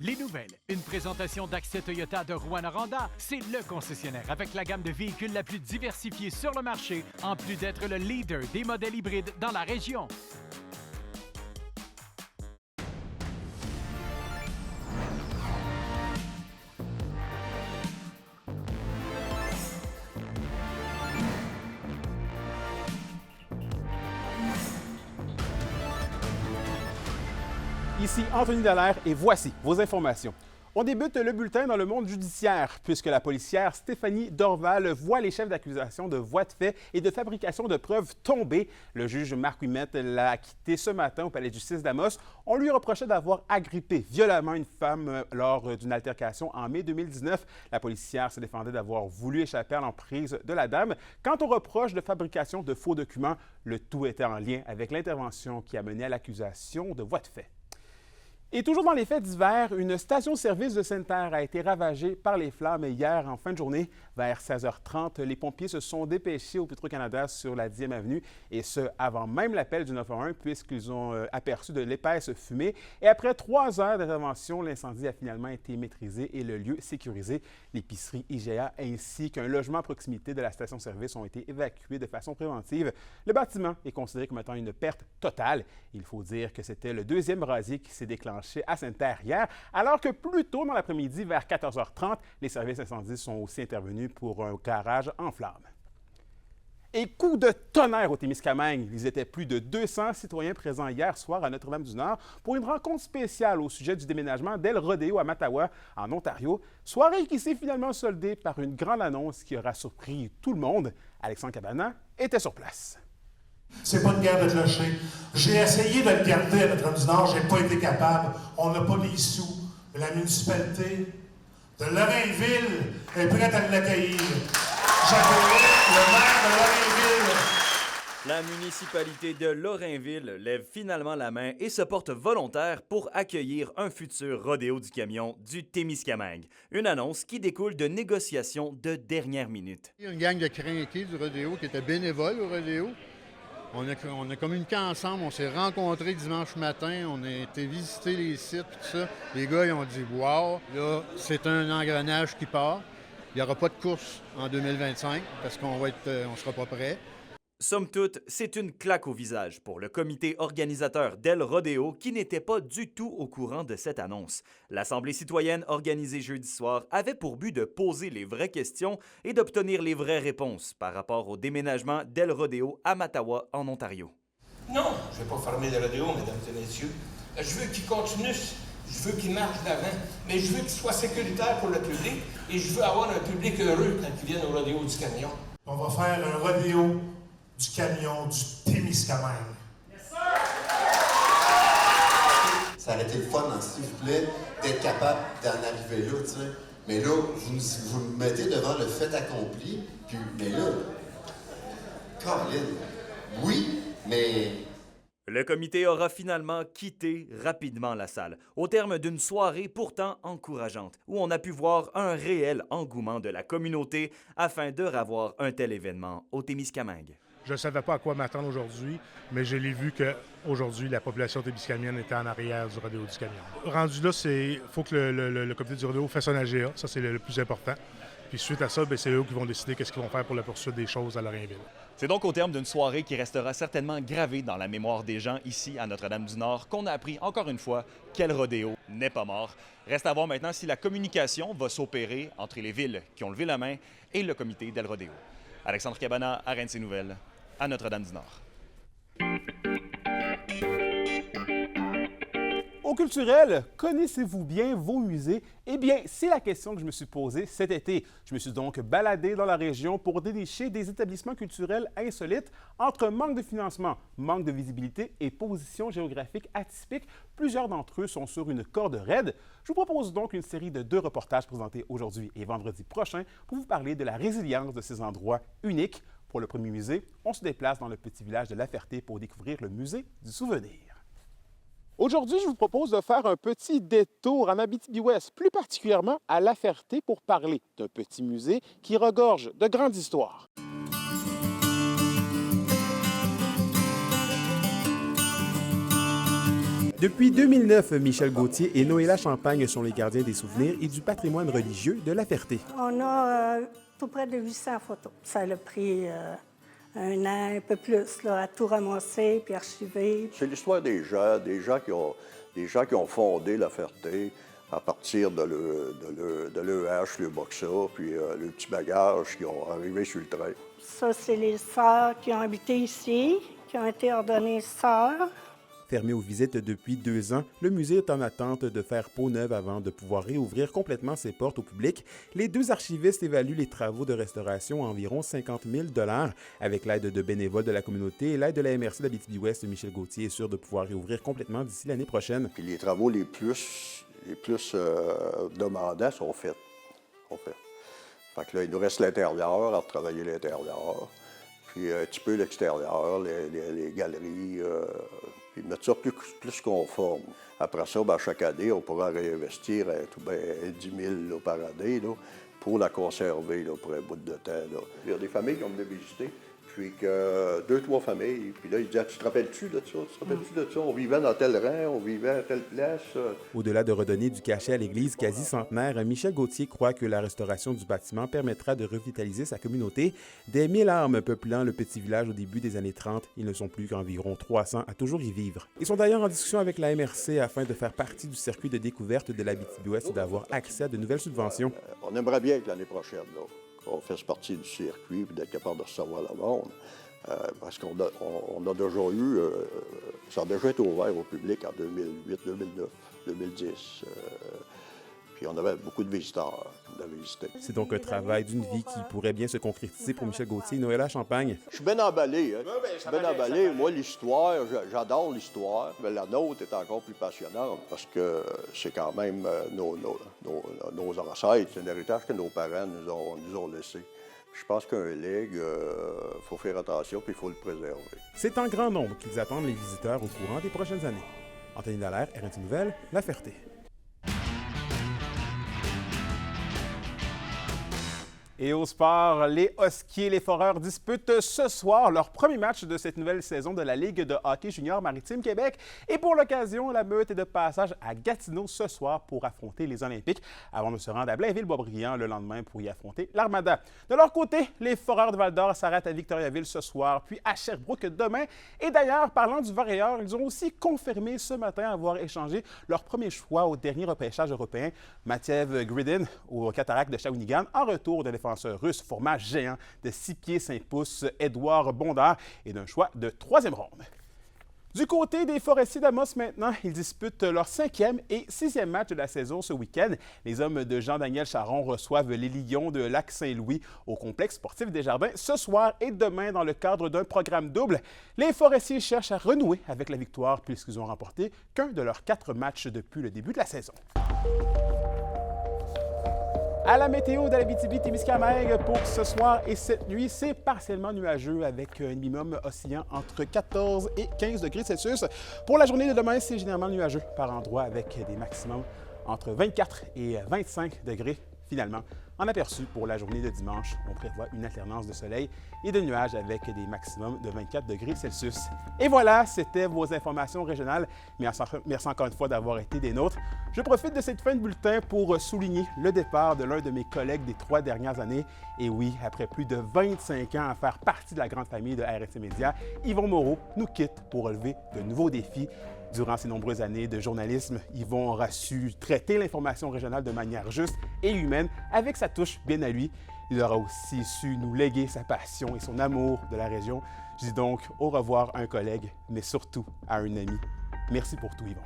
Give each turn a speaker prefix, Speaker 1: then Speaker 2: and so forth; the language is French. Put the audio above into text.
Speaker 1: Les nouvelles, une présentation d'Accès Toyota de Rouyn-Noranda. C'est le concessionnaire avec la gamme de véhicules la plus diversifiée sur le marché, en plus d'être le leader des modèles hybrides dans la région.
Speaker 2: Ici Anthony Dallaire et voici vos informations. On débute le bulletin dans le monde judiciaire puisque la policière Stéphanie Dorval voit les chefs d'accusation de voies de fait et de fabrication de preuves tomber. Le juge Marc Ouimette l'a acquitté ce matin au palais de justice d'Amos. On lui reprochait d'avoir agrippé violemment une femme lors d'une altercation en mai 2019. La policière se défendait d'avoir voulu échapper à l'emprise de la dame. Quant au reproche de fabrication de faux documents, le tout était en lien avec l'intervention qui a mené à l'accusation de voies de fait. Et toujours dans les faits divers, une station-service de Sainte-Terre a été ravagée par les flammes hier en fin de journée. Vers 16h30, les pompiers se sont dépêchés au Petro-Canada sur la 10e avenue, et ce, avant même l'appel du 911, puisqu'ils ont aperçu de l'épaisse fumée. Et après 3 heures d'intervention, l'incendie a finalement été maîtrisé et le lieu sécurisé. L'épicerie IGA ainsi qu'un logement à proximité de la station-service ont été évacués de façon préventive. Le bâtiment est considéré comme étant une perte totale. Il faut dire que c'était le deuxième brasier qui s'est déclenché à Sainte-Terre hier, alors que plus tôt dans l'après-midi, vers 14h30, les services incendies sont aussi intervenus pour un garage en flammes. Et coup de tonnerre au Témiscamingue. Ils étaient plus de 200 citoyens présents hier soir à Notre-Dame-du-Nord pour une rencontre spéciale au sujet du déménagement d'El Rodeo à Mattawa, en Ontario. Soirée qui s'est finalement soldée par une grande annonce qui aura surpris tout le monde. Alexandre Cabana était sur place.
Speaker 3: C'est pas une guerre de clocher. J'ai essayé de le garder à Notre-Dame-du-Nord, j'ai pas été capable. On n'a pas les sous. La municipalité de Lorrainville est prête à l'accueillir. J'accueille le maire de Lorrainville.
Speaker 4: La municipalité de Lorrainville lève finalement la main et se porte volontaire pour accueillir un futur rodéo du camion du Témiscamingue. Une annonce qui découle de négociations de dernière minute.
Speaker 5: Il y a une gang de crinqués du rodéo qui étaient bénévoles au rodéo. On a communiqué ensemble, on s'est rencontrés dimanche matin, on a été visiter les sites, tout ça. Les gars, ils ont dit « Wow, là, c'est un engrenage qui part. Il n'y aura pas de course en 2025 parce qu'on ne sera pas prêt. »
Speaker 4: Somme toute, c'est une claque au visage pour le comité organisateur d'El Rodeo qui n'était pas du tout au courant de cette annonce. L'Assemblée citoyenne organisée jeudi soir avait pour but de poser les vraies questions et d'obtenir les vraies réponses par rapport au déménagement d'El Rodeo à Mattawa, en Ontario.
Speaker 6: Non, je ne vais pas fermer le rodéo, mesdames et messieurs. Je veux qu'il continue, je veux qu'il marche d'avant, mais je veux qu'il soit sécuritaire pour le public et je veux avoir un public heureux quand ils viennent au rodéo du camion.
Speaker 3: On va faire un rodéo du camion du Témiscamingue.
Speaker 7: Yes, ça aurait été le fun, s'il vous plaît, d'être capable d'en arriver là, tu sais. Mais là, vous me mettez devant le fait accompli, puis, mais là, Caroline, oui, mais...
Speaker 4: Le comité aura finalement quitté rapidement la salle, au terme d'une soirée pourtant encourageante, où on a pu voir un réel engouement de la communauté afin de ravoir un tel événement au Témiscamingue.
Speaker 8: Je ne savais pas à quoi m'attendre aujourd'hui, mais je l'ai vu qu'aujourd'hui, la population témiscamienne était en arrière du rodéo du camion. Rendu là, il faut que le comité du rodéo fasse un AGA, ça c'est le plus important. Puis suite à ça, c'est eux qui vont décider qu'est-ce qu'ils vont faire pour la poursuite des choses à Lorrainville.
Speaker 9: C'est donc au terme d'une soirée qui restera certainement gravée dans la mémoire des gens ici à Notre-Dame-du-Nord qu'on a appris encore une fois qu'El Rodeo n'est pas mort. Reste à voir maintenant si la communication va s'opérer entre les villes qui ont levé la main et le comité d'El Rodeo. Alexandre Cabana, RNC Nouvelles, à Notre-Dame-du-Nord.
Speaker 2: Au culturel, connaissez-vous bien vos musées? Eh bien, c'est la question que je me suis posée cet été. Je me suis donc baladé dans la région pour dénicher des établissements culturels insolites. Entre manque de financement, manque de visibilité et position géographique atypique, plusieurs d'entre eux sont sur une corde raide. Je vous propose donc une série de 2 reportages présentés aujourd'hui et vendredi prochain pour vous parler de la résilience de ces endroits uniques. Pour le premier musée, on se déplace dans le petit village de La Ferté pour découvrir le musée du souvenir. Aujourd'hui, je vous propose de faire un petit détour en Abitibi-Ouest, plus particulièrement à La Ferté, pour parler d'un petit musée qui regorge de grandes histoires. Depuis 2009, Michel Gauthier et Noëlla Champagne sont les gardiens des souvenirs et du patrimoine religieux de La Ferté.
Speaker 10: On a tout près de 800 photos. Ça a pris un an, un peu plus, là, à tout ramasser puis archiver.
Speaker 11: C'est l'histoire des gens qui ont fondé La Ferté à partir de l'EH, le Boxa, puis le petit bagage qui ont arrivé sur le train.
Speaker 10: Ça, c'est les sœurs qui ont habité ici, qui ont été ordonnées sœurs.
Speaker 2: Fermé aux visites depuis 2 ans, le musée est en attente de faire peau neuve avant de pouvoir réouvrir complètement ses portes au public. Les 2 archivistes évaluent les travaux de restauration à environ 50 000 $. Avec l'aide de bénévoles de la communauté et l'aide de la MRC d'Abitibi-Ouest, Michel Gauthier est sûr de pouvoir réouvrir complètement d'ici l'année prochaine.
Speaker 11: Puis les travaux les plus demandants sont faits. Fait que là, il nous reste l'intérieur, à retravailler l'intérieur, puis un petit peu l'extérieur, les galeries, puis mettre ça plus conforme. Après ça, ben, chaque année, on pourra réinvestir 10 000 là, par année là, pour la conserver là, pour un bout de temps. Là. Il y a des familles qui ont venu visiter, puis que 2-3 familles, puis là, ils disaient « Tu te rappelles-tu de ça? Tu te rappelles-tu de ça? On vivait dans tel rang, on vivait à telle place. »
Speaker 2: Au-delà de redonner du cachet à l'église quasi centenaire, Michel Gauthier croit que la restauration du bâtiment permettra de revitaliser sa communauté. Des 1000 âmes peuplant le petit village au début des années 30, ils ne sont plus qu'environ 300 à toujours y vivre. Ils sont d'ailleurs en discussion avec la MRC afin de faire partie du circuit de découverte de l'Abitibi-Ouest et d'avoir accès à de nouvelles subventions.
Speaker 11: On aimerait bien que l'année prochaine, là, qu'on fasse partie du circuit et d'être capable de recevoir le monde. Parce qu'on a déjà eu, ça a déjà été ouvert au public en 2008, 2009, 2010. Puis on avait beaucoup de visiteurs qui l'avaient visité.
Speaker 2: C'est donc un travail d'une vie qui pourrait bien se concrétiser pour Michel Gauthier et Noëlla Champagne.
Speaker 11: Je suis bien emballé. Hein? Je suis bien emballé. Moi, l'histoire, j'adore l'histoire. Mais la nôtre est encore plus passionnante parce que c'est quand même nos ancêtres. C'est un héritage que nos parents nous ont laissé. Je pense qu'un legs, il faut faire attention puis il faut le préserver.
Speaker 2: C'est en grand nombre qu'ils attendent les visiteurs au courant des prochaines années. Anthony Dallaire, RNT Nouvelles, La Ferté. Et au sport, les Huskies et les Foreurs disputent ce soir leur premier match de cette nouvelle saison de la Ligue de hockey junior Maritime Québec. Et pour l'occasion, la meute est de passage à Gatineau ce soir pour affronter les Olympiques avant de se rendre à Blainville-Boisbriand le lendemain pour y affronter l'Armada. De leur côté, les Foreurs de Val-d'Or s'arrêtent à Victoriaville ce soir, puis à Sherbrooke demain. Et d'ailleurs, parlant du Warrior, ils ont aussi confirmé ce matin avoir échangé leur premier choix au dernier repêchage européen, Matiev Gridin, au Cataractes de Shawinigan, en retour de défenseur russe, format géant de 6 pieds 5 pouces, Édouard Bondard, et d'un choix de 3e ronde. Du côté des Forestiers d'Amos maintenant, ils disputent leur 5e et 6e match de la saison ce week-end. Les hommes de Jean-Daniel Charon reçoivent les Lions de Lac-Saint-Louis au complexe sportif des Jardins ce soir et demain dans le cadre d'un programme double. Les Forestiers cherchent à renouer avec la victoire puisqu'ils ont remporté qu'un de leurs 4 matchs depuis le début de la saison. À la météo de l'Abitibi-Témiscamingue pour ce soir et cette nuit, c'est partiellement nuageux avec un minimum oscillant entre 14 et 15 degrés Celsius. Pour la journée de demain, c'est généralement nuageux par endroits avec des maximums entre 24 et 25 degrés. Finalement, en aperçu pour la journée de dimanche, on prévoit une alternance de soleil et de nuages avec des maximums de 24 degrés Celsius. Et voilà, c'était vos informations régionales. Merci encore une fois d'avoir été des nôtres. Je profite de cette fin de bulletin pour souligner le départ de l'un de mes collègues des 3 dernières années. Et oui, après plus de 25 ans à faire partie de la grande famille de RNT Média, Yvon Moreau nous quitte pour relever de nouveaux défis. Durant ces nombreuses années de journalisme, Yvon aura su traiter l'information régionale de manière juste et humaine, avec sa touche bien à lui. Il aura aussi su nous léguer sa passion et son amour de la région. Je dis donc au revoir à un collègue, mais surtout à un ami. Merci pour tout, Yvon.